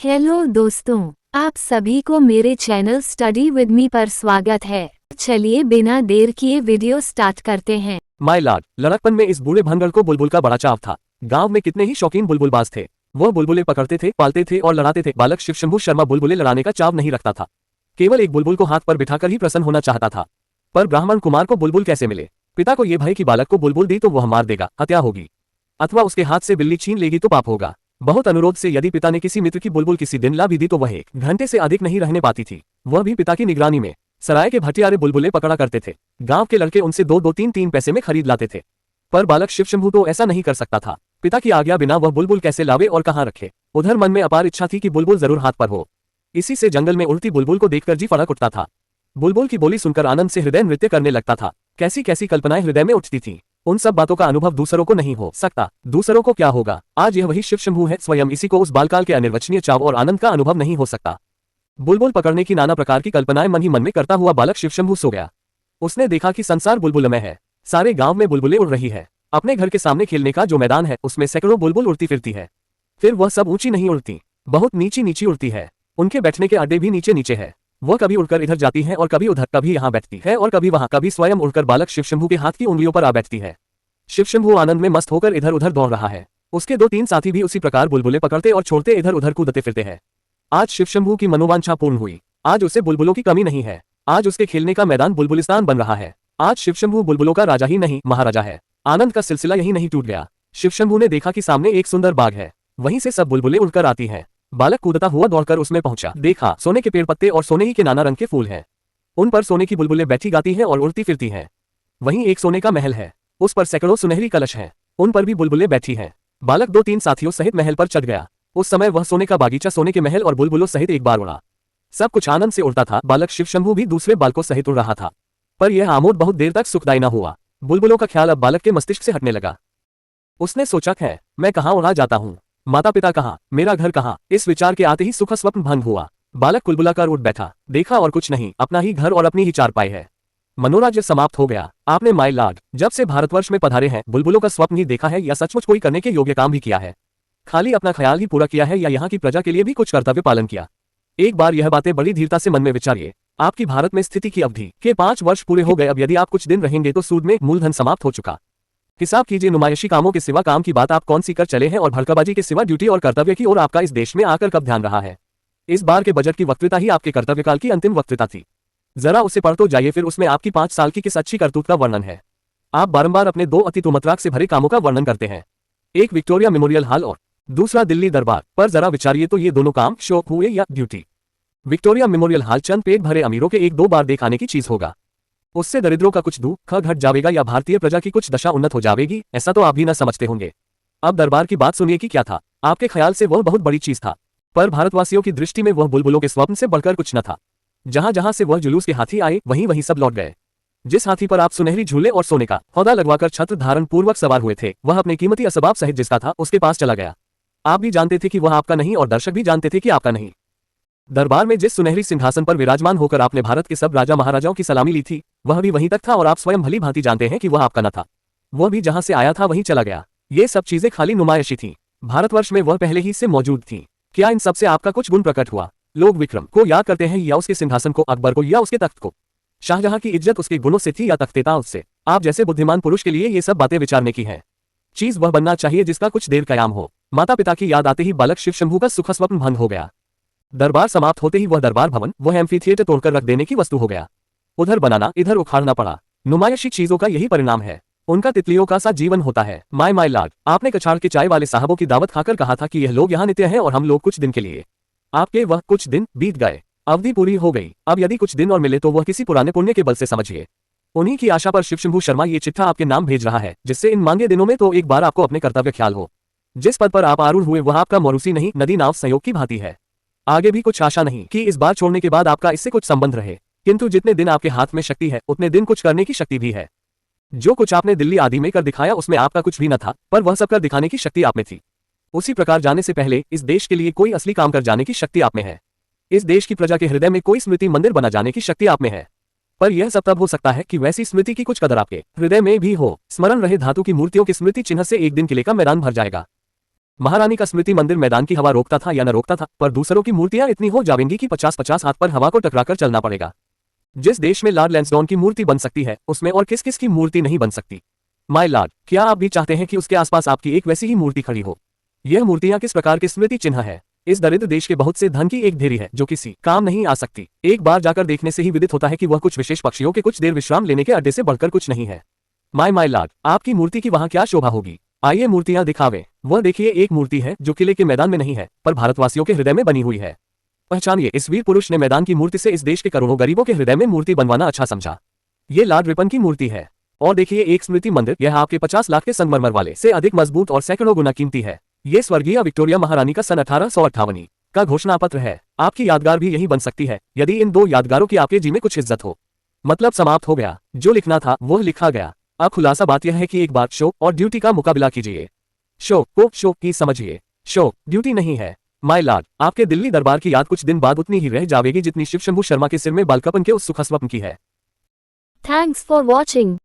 Hello दोस्तों, आप सभी को मेरे चैनल स्टडी विद मी पर स्वागत है। चलिए बिना देर किए वीडियो स्टार्ट करते हैं। माय लॉर्ड, लड़कपन में इस बूढ़े भनगढ़ को बुलबुल का बड़ा चाव था। गांव में कितने ही शौकीन बुलबुलबाज थे। वह बुलबुलें पकड़ते थे, पालते थे और लड़ाते थे। बालक शिवशंभू शर्मा बुलबुलें लड़ाने का चाव नहीं रखता था। केवल एक बुलबुल को हाथ पर बिठाकर ही प्रसन्न होना चाहता था। पर ब्राह्मण कुमार को बुलबुल कैसे मिले? पिता को यह भय कि बालक को बुलबुल दी तो वह मार देगा, हत्या होगी, अथवा उसके हाथ से बिल्ली छीन लेगी तो पाप होगा। बहुत अनुरोध से यदि पिता ने किसी मित्र की बुलबुल किसी दिन ला भी दी तो वह 1 घंटे से अधिक नहीं रहने पाती थी। वह भी पिता की निगरानी में। सराय के भटियारे बुलबुलें पकड़ा करते थे। गांव के लड़के उनसे 2-2 3-3 पैसे में खरीद लाते थे। पर बालक शिवशंभू तो ऐसा नहीं कर सकता था। पिता की आज्ञा बिना वह बुलबुल कैसे लावे और कहाँ रखे? उधर मन में अपार इच्छा थी कि बुलबुल जरूर हाथ पर हो। इसी से जंगल में उड़ती बुलबुल को देखकर जी फड़क उठता था। बुलबुल की बोली सुनकर आनंद से हृदय नृत्य करने लगता था। कैसी कैसी कल्पनाएं हृदय में उठती थी। उन सब बातों का अनुभव दूसरों को नहीं हो सकता। दूसरों को क्या होगा? आज यह वही शिवशंभू है, स्वयं इसी को उस बालकाल के अनिर्वचनीय चाव और आनंद का अनुभव नहीं हो सकता। बुलबुल पकड़ने की नाना प्रकार की कल्पनाएं मन ही मन में करता हुआ बालक शिवशंभू सो गया। उसने देखा कि संसार बुलबुलमय है। सारे गांव में बुलबुलें उड़ रही है। अपने घर के सामने खेलने का जो मैदान है उसमें सैकड़ों बुलबुल उड़ती फिरती है। फिर वह सब ऊंची नहीं उड़ती, बहुत नीची नीची उड़ती है। उनके बैठने के अड्डे भी नीचे नीचे है। वह कभी उड़कर इधर जाती है और कभी उधर, कभी यहाँ बैठती है और कभी वहां, कभी स्वयं उड़कर बालक शिवशंभू के हाथ की उंगलियों पर आ बैठती है। शिवशंभू आनंद में मस्त होकर इधर उधर दौड़ रहा है। उसके 2-3 साथी भी उसी प्रकार बुलबुलें पकड़ते और छोड़ते इधर उधर कूदते फिरते हैं। आज शिवशंभू की मनोवांछा पूर्ण हुई। आज उसे बुलबुलों की कमी नहीं है। आज उसके खेलने का मैदान बुलबुलिस्तान बन रहा है। आज शिवशंभू बुलबुलों का राजा ही नहीं, महाराजा है। आनंद का सिलसिला यही नहीं टूट गया। शिवशंभू ने देखा कि सामने एक सुंदर बाग है। वहीं से सब बुलबुलें उड़कर आती हैं। बालक कूदता हुआ दौड़कर उसमें पहुंचा। देखा, सोने के पेड़ पत्ते और सोने ही के नाना रंग के फूल हैं। उन पर सोने की बुलबुलें बैठी गाती हैं और उड़ती फिरती हैं। वहीं एक सोने का महल है। उस पर सैकड़ों सुनहरी कलश हैं। उन पर भी बुलबुलें बैठी हैं। बालक 2-3 साथियों सहित महल पर चढ़ गया। उस समय वह सोने का बागीचा सोने के महल और बुलबुलों सहित एक बार उड़ा। सब कुछ आनंद से उड़ता था। बालक शिवशंभू भी दूसरे बालकों सहित उड़ रहा था। पर यह आमोद बहुत देर तक सुखदायी न हुआ। बुलबुलों का ख्याल अब बालक के मस्तिष्क से हटने लगा। उसने सोचा, है मैं कहाँ उड़ा जाता हूँ? माता पिता कहाँ? मेरा घर कहाँ? इस विचार के आते ही सुख स्वप्न भंग हुआ। बालक कुलबुलाकर उठ बैठा। देखा और कुछ नहीं, अपना ही घर और अपनी ही चारपाई है। मनोराज्य समाप्त हो गया। आपने माय लॉर्ड जब से भारतवर्ष में पधारे हैं बुलबुलों का स्वप्न ही देखा है या सचमुच कोई करने के योग्य काम भी किया है? खाली अपना ख्याल ही पूरा किया है या यहाँ की प्रजा के लिए भी कुछ कर्तव्य पालन किया? एक बार यह बातें बड़ी धीरता से मन में विचारिए। आपकी भारत में स्थिति की अवधि के 5 वर्ष पूरे हो गए। अब यदि आप कुछ दिन रहेंगे तो सूद में मूलधन समाप्त हो चुका। हिसाब कीजिए, नुमाइशी कामों के सिवा काम की बात आप कौन सी कर चले हैं और भड़काबाजी के सिवा ड्यूटी और कर्तव्य की ओर आपका इस देश में आकर कब ध्यान रहा है? इस बार के बजट की वक्तृता ही आपके कर्तव्यकाल की अंतिम वक्तृता थी। जरा उसे पढ़ तो जाइए, फिर उसमें आपकी 5 साल की किस अच्छी करतूत का वर्णन है। आप बारंबार अपने 2 अति तुमतराक से भरे कामों का वर्णन करते हैं। एक विक्टोरिया मेमोरियल हॉल और दूसरा दिल्ली दरबार। पर जरा विचारिए तो ये दोनों काम शौक हुए या ड्यूटी? विक्टोरिया मेमोरियल हॉल चंद पेट भरे अमीरों के 1-2 बार देखाने की चीज होगा। उससे दरिद्रों का कुछ दुख घट जाएगा या भारतीय प्रजा की कुछ दशा उन्नत हो जाएगी, ऐसा तो आप भी न समझते होंगे। अब दरबार की बात सुनिए कि क्या था। आपके ख्याल से वह बहुत बड़ी चीज था, पर भारतवासियों की दृष्टि में वह बुलबुलों के स्वप्न से बढ़कर कुछ न था। जहां जहां से वह जुलूस के हाथी आए वहीं वहीं सब लौट गए। जिस हाथी पर आप सुनहरी झूले और सोने का हौदा लगवाकर छत्र धारण पूर्वक सवार हुए थे, वह अपने कीमती असबाब सहित जिसका था उसके पास चला गया। आप भी जानते थे कि वह आपका नहीं और दर्शक भी जानते थे कि आपका नहीं। दरबार में जिस सुनहरी सिंहासन पर विराजमान होकर आपने भारत के सब राजा महाराजाओं की सलामी ली थी, वह भी वहीं तक था और आप स्वयं भली भांति जानते हैं कि वह आपका न था। वह भी जहां से आया था वहीं चला गया। ये सब चीजें खाली नुमाइशी थी। भारतवर्ष में वह पहले ही से मौजूद थी। क्या इन सबसे आपका कुछ गुण प्रकट हुआ? लोग विक्रम को याद करते हैं या उसके सिंहासन को, अकबर को या उसके तख्त को? शाहजहां की इज्जत उसके गुणों से थी या तख्तेताज से? आप जैसे बुद्धिमान पुरुष के लिए ये सब बातें विचारने की हैं। चीज वह बनना चाहिए जिसका कुछ देर कयाम हो। माता पिता की याद आते ही बालक शिवशंभू का सुख स्वप्न भंग हो गया। दरबार समाप्त होते ही वह दरबार भवन, वह एम्फी थिएटर तोड़कर रख देने की वस्तु हो गया। उधर बनाना इधर उखाड़ना पड़ा। नुमाइशी चीजों का यही परिणाम है। उनका तितलियों का सा जीवन होता है। माय लॉर्ड, आपने कछाड़ के चाय वाले साहबों की दावत खाकर कहा था कि यह लोग यहाँ नित्य हैं और हम लोग कुछ दिन के लिए। आपके वह कुछ दिन बीत गए, अवधि पूरी हो गई। अब यदि कुछ दिन और मिले तो वह किसी पुराने पुण्य के बल से समझिए। उन्हीं की आशा पर शिवशंभू शर्मा ये चिट्ठा आपके नाम भेज रहा है, जिससे इन मांगे दिनों में तो एक बार आपको अपने कर्तव्य ख्याल हो। जिस पद पर आप आरूढ़ हुए वह आपका मौरूसी नहीं, नदी नाव संयोग की भांति है। आगे भी कुछ आशा नहीं कि इस बार छोड़ने के बाद आपका इससे कुछ संबंध रहे, किंतु जितने दिन आपके हाथ में शक्ति है उतने दिन कुछ करने की शक्ति भी है। जो कुछ आपने दिल्ली आदि में कर दिखाया उसमें आपका कुछ भी न था, पर वह सब कर दिखाने की शक्ति आप में थी। उसी प्रकार जाने से पहले इस देश के लिए कोई असली काम कर जाने की शक्ति आप में है। इस देश की प्रजा के हृदय में कोई स्मृति मंदिर बना जाने की शक्ति आप में है। पर यह सब तब हो सकता है कि वैसी स्मृति की कुछ कदर आपके हृदय में भी हो। स्मरण रहे, धातु की मूर्तियों के स्मृति चिन्ह से एक दिन किले का मैदान भर जाएगा। महारानी का स्मृति मंदिर मैदान की हवा रोकता था या न रोकता था, पर दूसरों की मूर्तियां इतनी हो जाएंगी कि 50-50 हाथ पर हवा को टकराकर चलना पड़ेगा। जिस देश में लॉर्ड लैंसडॉन की मूर्ति बन सकती है, उसमें और किस किस की मूर्ति नहीं बन सकती। माय लॉर्ड, क्या आप भी चाहते हैं कि उसके आसपास आपकी एक वैसी ही मूर्ति खड़ी हो? यह मूर्तियां किस प्रकार के स्मृति चिन्ह है? इस दरिद्र देश के बहुत से धन की एक ढेरी है जो किसी काम नहीं आ सकती। एक बार जाकर देखने से ही विदित होता है कि वह कुछ विशेष पक्षियों के कुछ देर विश्राम लेने के अड्डे से बढ़कर कुछ नहीं है। माय लॉर्ड, आपकी मूर्ति की वहां क्या शोभा होगी? आइए मूर्तियां दिखावे। वह देखिए, एक मूर्ति है जो किले के मैदान में नहीं है, पर भारतवासियों के हृदय में बनी हुई है। पहचानिए, इस वीर पुरुष ने मैदान की मूर्ति से इस देश के करोड़ों गरीबों के हृदय में मूर्ति बनवाना अच्छा समझा। ये लॉर्ड रिपन की मूर्ति है। और देखिए एक स्मृति मंदिर, यह आपके 50 लाख के संगमरमर वाले से अधिक मजबूत और सैकड़ों गुना कीमती है। ये स्वर्गीय विक्टोरिया महारानी का सन 1858 का घोषणा पत्र है। आपकी यादगार भी यही बन सकती है, यदि इन दो यादगारों की आपके जी में कुछ इज्जत हो। मतलब समाप्त हो गया, जो लिखना था वह लिखा गया। अब खुलासा बात यह है कि एक बार शो और ड्यूटी का मुकाबला कीजिए। शो को शो की समझिए, शो ड्यूटी नहीं है। माय लॉर्ड, आपके दिल्ली दरबार की याद कुछ दिन बाद उतनी ही रह जाएगी जितनी शिव शंभू शर्मा के सिर में बालकपन के उस सुखस्वप्न की है। Thanks for watching.